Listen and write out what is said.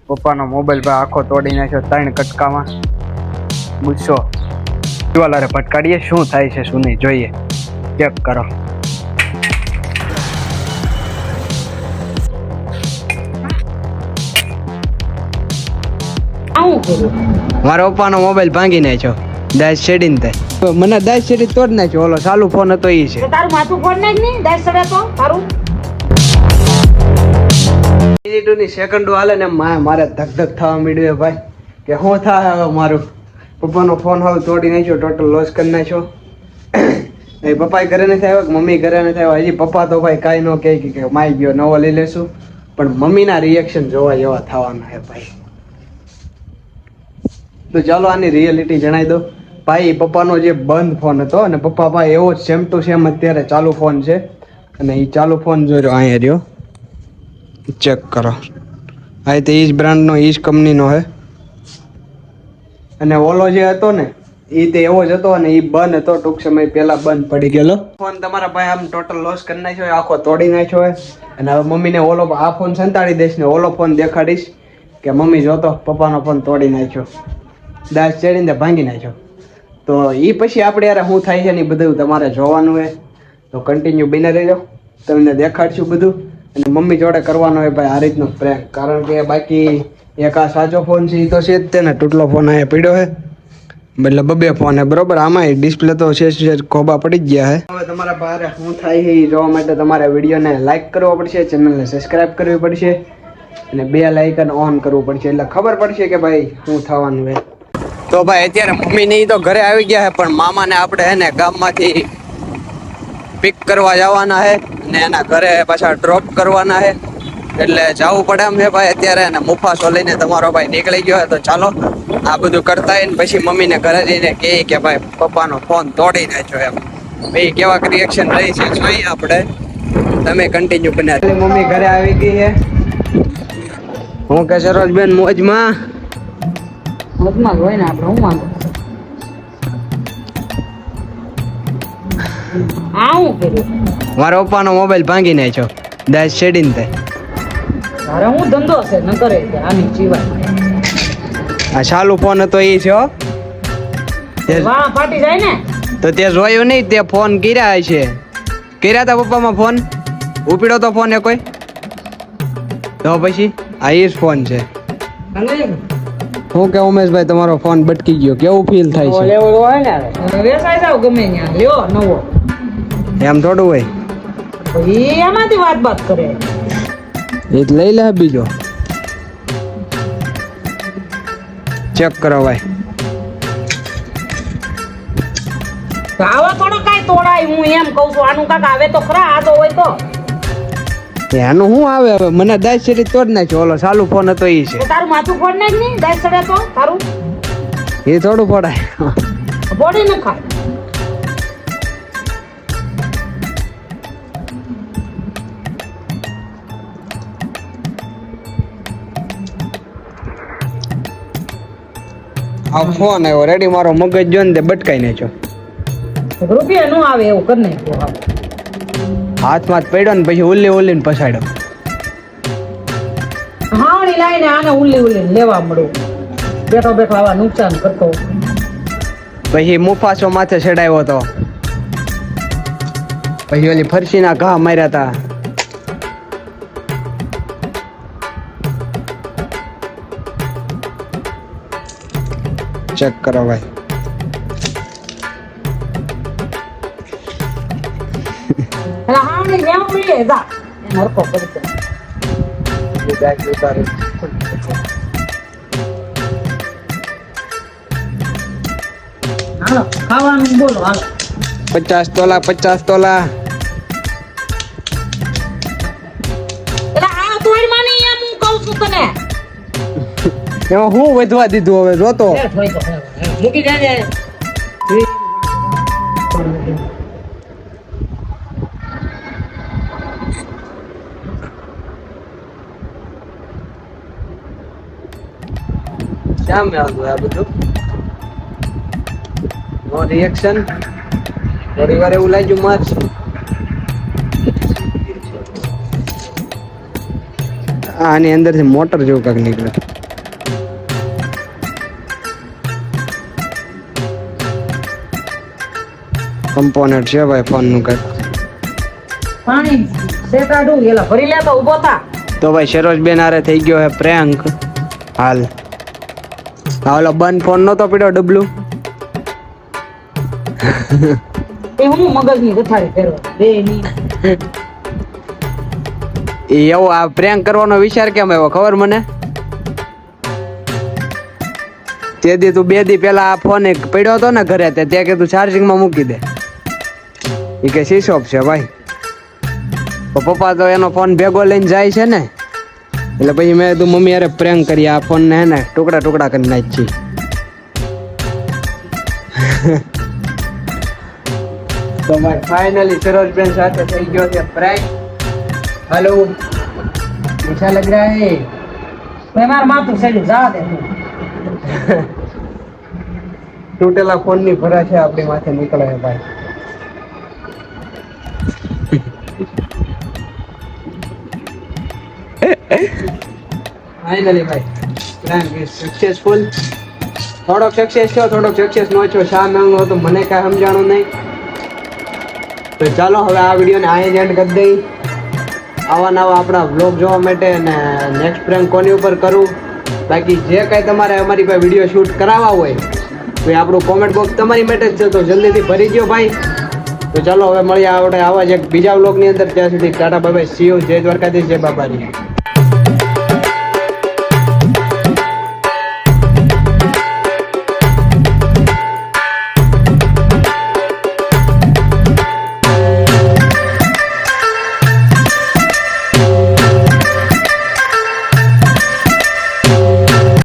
પપ્પાનો mobile ભાઈ આખો તોડી નાખ્યો 3 કટકામાં. ગુસ્સો દિવાલારે પટકાડીએ, શું થાય છે શું નહીં જોઈએ, ચેક કરો. મારા પપ્પાનો મોબાઈલ ભાંગી નાખ્યો દાસ શેડીને તે. મને દાસ શેડી તોડ નાખ્યો. ઓલો ચાલુ ફોન હતો ઈ છે. તારું માથું ફોન નાખ ને દાસ શેડે તો તારું મિનિટોની સેકન્ડો હાલે ને મારે ધક થવા માંડ્યું ભાઈ કે શું થાય હવે મારું. પપ્પાનો ફોન હવે તોડી નાખ્યો, ટોટલ લોસ કરી નાખ્યો. એ પપ્પા ઘરે નથી આવ્યો કે મમ્મી ઘરે નથી આવ્યો. હજી પપ્પા તો ભાઈ કાંઈ ન કહે કે માઈ ગયો નવો લઈ લેશું, પણ મમ્મીના રિએક્શન જોવા જેવા થવાના છે ભાઈ. તો ચાલો આની રિયાલિટી જણાવી દો ભાઈ. પપ્પાનો જે બંધ ફોન હતો અને પપ્પા ભાઈ એવો જ સેમ ટુ સેમ અત્યારે ચાલુ ફોન છે, અને એ ચાલુ ફોન જોઈ રહ્યો અહીંયા રહ્યો, ચેક કરો. આ તે ઈજ બ્રાન્ડનો ઈજ કંપનીનો છે. અને ઓલો જે હતો ને એ તે એવો જ હતો, અને એ બંધ હતો, ટૂંક સમય પહેલા બંધ પડી ગયેલો ફોન. તમારા ભાઈ આમ ટોટલ લોસ કરી નાખ્યો, આખો તોડી નાખ્યો હોય. અને હવે મમ્મીને ઓલો આ ફોન સંતાડી દઈશ ને ઓલો ફોન દેખાડીશ કે મમ્મી જોતો પપ્પાનો ફોન તોડી નાખ્યો, દાસ ચડીને ભાંગી નાખ્યો. તો એ પછી આપણે યાર શું થાય છે ને એ બધું તમારે જોવાનું હોય, તો કન્ટિન્યુ બની રહેજો, તમને દેખાડશું બધું. અને મમ્મી જોડે કરવાનો હોય ભાઈ આ રીતનો પ્રેન્ક, કારણ કે બાકી એક આ સાચો ફોન છે એ તો છે જ તેને, તૂટલો ફોન અહીંયા પડ્યો છે, એટલે બબે ફોન છે બરોબર. આમાં ડિસ્પ્લે તો છે ખોબા પડી જ ગયા છે. હવે તમારા બહાર શું થાય છે એ જોવા માટે તમારે વિડીયોને લાઇક કરવો પડશે, ચેનલને સબસ્ક્રાઈબ કરવી પડશે, અને બે લાઇકન ઓન કરવું પડશે, એટલે ખબર પડશે કે ભાઈ શું થવાનું છે. તો ભાઈ અત્યારે મમ્મી ને તો ઘરે આવી ગયા છે, પણ મામાને આપણે હે ને ગામમાંથી પિક કરવા જવાના છે અને એના ઘરે પાછા ડ્રોપ કરવાના છે, એટલે જવું પડે એમ છે ભાઈ અત્યારે. અને મુફાસો લઈને તમારો ભાઈ નીકળી ગયો છે. તો ચાલો આ બધું કરતા હોય ને પછી મમ્મીને ઘરે જઈને કહે કે ભાઈ પપ્પાનો ફોન તોડી નાખ્યો એમ. ભાઈ કેવા રિએક્શન રહી છે જોઈએ આપણે, તમે કન્ટિન્યુ બનાવી. મમ્મી ઘરે આવી ગઈ છે. હું કે સરોજબેન મોજમાં મોજમાં હોય ને આપણે હું વાંધો આવું કર્યું. મારા પપ્પાનો મોબાઈલ ભાંગી નાખ્યો દાસ શેડીને તે. તારે હું ધંધો છે ન કરે આની જીવાય. આ ચાલુ ફોન હતો એ છે હો. વાહ ફાટી જાય ને. તો તે જોયું નહીં, તે ફોન કર્યા છે. કર્યા તા પપ્પામાં ફોન, ઉપડ્યો તો ફોન એ કોઈ. તો પછી આ એ જ ફોન છે. હું કે ઉમેશભાઈ તમારો ફોન બટકી ગયો, કેવું ફીલ થાય છે? લેવો હોય ને વેસાઈ જાવ ગમે ત્યાં લ્યો નવો. એમ થોડું હોય, એ એમાંથી વાત કરે. એ લઈ લે બીજો, ચેક કરો ભાઈ. આવા થોડો કાંઈ તોડાય, હું એમ કઉ છું. આનું કાક આવે તો ખરા, આ તો હોય તો એનું શું આવે હવે. મને દાસ શેરી તોડ નાખ્યો, ઓલો ચાલુ ફોન હતો એ છે. તારું માથું ફોડ નાખ ને દાસ ચડે તો તારું એ થોડું ફોડાય, ફોડી ન ખાય. આ ફોન આવ્યો રેડી, મારો મગજ જો ને તે બટકાઈ નાખ્યો. રૂપિયા નો આવે એવું કરી નાખ્યું. હાથમાં જ પડ્યો ને પછી ઉલ્લી ને પછાડ્યો. હાવણી લાઈને આને ઉલ્લી લેવા મળું, બેઠો બેઠો આવા નુકસાન કરતો. પછી મુફાસો માથે ચડાવ્યો હતો, પછી ઓલી ફરસીના ઘા માર્યા હતા. ચેક કરો ભાઈ. હાવણી લેવા મળીએ જા નરકો કરતો. હાલો ખાવાનું બોલો હાલો. 50 તોલા 50 તોલા. એટલે આ તોડ માની એમ હું કહું છું તને. એમાં હું વધવા દીધું હવે જોતો. મૂકી જાય. શા મેં આવ્યું આ બધું? નો રિએક્શન. થોડી વાર એવું લાગ્યું મારશે. આની અંદરથી મોટર જેવું કાંઈક નીકળે. કમ્પોનેન્ટ છે ભાઈ ફોન નું કઈ. પાણી શેકાડું એલા ભરી લે તો ઊભો થા. તો ભાઈ સરોજ બેન હારે થઈ ગયો હે પ્રેન્ક હાલ. ઓલો બંધ ફોન નતો પડ્યો ડબલું. એ હું મગજની ગથારી ફેરવા બે ની એ એવો આ પ્રેન્ક કરવાનો વિચાર કેમ આવ્યો ખબર મને? તે દી તું 2 દી પહેલા આ ફોન એક પડ્યો હતો ને ઘરે તે ત્યાં કીધું ચાર્જિંગમાં મૂકી દે. એ કે સ્વિચ ઓફ છે ભાઈ. તો પપ્પા તો એનો ફોન ભેગો લઈને જાય છે ને એટલે પછી મેં તું મમ્મી યારે પ્રેન્ક કરી આ ફોન ને હે ને ટુકડા ટુકડા કરી નાખી. તો ભાઈ ફાઇનલી સરોજબેન સાથે થઈ ગયો છે પ્રેન્ક. હેલો अच्छा लग रहा है? મેં માર માથું સેડ્યું જા દે તૂટેલા ફોન ની ભરા છે આપણી માથે નીકળે છે ભાઈ. ફાઇનલી ભાઈ પ્રેન્ક ઇઝ સક્સેસફુલ. થોડોક સક્સેસ થયો થોડોક સક્સેસ નો થયો. શા મેળવું હતું મને કાંઈ સમજાણું નહીં. તો ચાલો હવે આ વિડીયોને અહીં જ એન્ડ કરી દઈ. આવા નવા આપણા વ્લોગ જોવા માટે અને નેક્સ્ટ પ્રેન્ક કોની ઉપર કરું બાકી જે કાંઈ તમારે અમારી પાસે વિડીયો શૂટ કરાવવા હોય તો એ આપણું કોમેન્ટ બોક્સ તમારી માટે જ છે તો જલ્દીથી ભરી દો ભાઈ. તો ચાલો હવે મળીએ આપણે આવા જ એક બીજા વ્લોગની અંદર. ત્યાં સુધી Tata bye bye see you. જય દ્વારકાધીશ જય બાબાજી.